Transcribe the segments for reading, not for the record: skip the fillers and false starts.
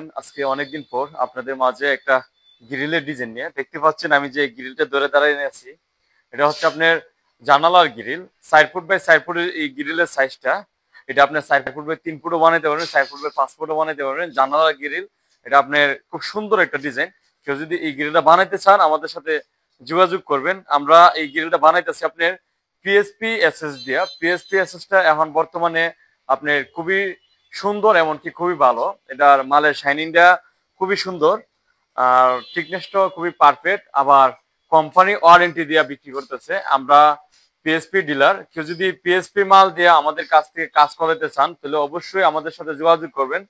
আছেন? আজকে অনেকদিন পর আপনাদের মাঝে একটা গ্রিলের ডিজাইন নিয়ে দেখতে পাচ্ছেন আমি যে গ্রিলটা ধরে দাঁড়িয়ে আছি এটা হচ্ছে আপনার জানালার গ্রিল 4 ফুট বাই 4 ফুটের এই গ্রিলের সাইজটা এটা আপনার 4 ফুট বাই 3 ফুটও বানাইতে পারবেন 4 ফুট বাই 5 ফুটও বানাইতে পারবেন জানালার গ্রিল এটা আপনার খুব সুন্দর একটা ডিজাইন কেউ যদি এই গ্রিলটা বানাইতে চান আমাদের সাথে যোগাযোগ করবেন আমরা এই গ্রিলটা বানাইতেছি আপনার পিএসপি এসএস দিয়া পিএসপি এসএসটা এখন বর্তমানে আপনার খুবই সুন্দর এমনকি খুবই ভালো এটার মালের শাইনিংটা খুবই সুন্দর আর থিকনেসটাও খুবই পারফেক্ট আবার কোম্পানি ওয়ারেন্টি দিয়ে বিক্রি করতেছে আমরা পিএসপি ডিলার কেউ যদি পিএসপি মাল দিয়ে আমাদের কাছ থেকে কাজ করাতে চান তাহলে অবশ্যই আমাদের সাথে যোগাযোগ করবেন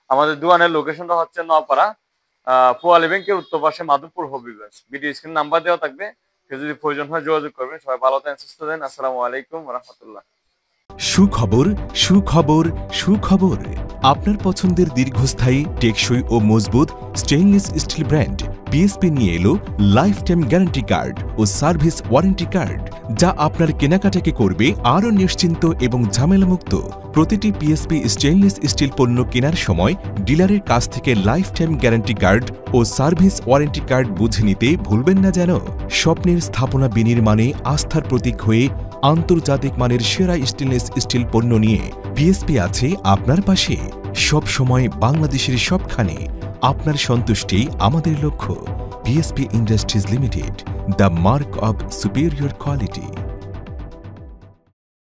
আমাদের দোকানের লোকেশনটা হচ্ছে নওপাড়া পোয়ালী ব্যাংকের উত্তর পাশে Madhabpur Habiganj video screen number দেওয়া থাকবে কেউ যদি প্রয়োজন হয় যোগাযোগ করবেন সবাই ভালো থাকেন সুস্থ থাকেন আসসালামু আলাইকুম ওয়া রাহমাতুল্লাহ সুখবর সুখবর সুখবর আপনার পছন্দের দীর্ঘস্থায়ী টেকসই ও মজবুত স্টেইনলেস স্টিল ব্র্যান্ড পিএসপি নিয়ে এলো লাইফ টাইম গ্যারান্টি কার্ড ও সার্ভিস ওয়ারেন্টি কার্ড যা আপনার কেনাকাটাকে করবে আরও নিশ্চিন্ত এবং ঝামেলামুক্ত প্রতিটি পিএসপি স্টেইনলেস স্টিল পণ্য কেনার সময় ডিলারের কাছ থেকে লাইফ টাইম গ্যারান্টি কার্ড ও সার্ভিস ওয়ারেন্টি কার্ড বুঝে নিতে ভুলবেন না যেন স্বপ্নের স্থাপনা বিনির্মাণে আস্থার প্রতীক হয়ে আন্তর্জাতিক মানের সেরা স্টেইনলেস স্টিল পণ্য নিয়ে পিএসপি আছে আপনার পাশে সব সময় বাংলাদেশের সবখানে আপনার সন্তুষ্টি আমাদের লক্ষ্য PSP industries limited the mark of superior quality.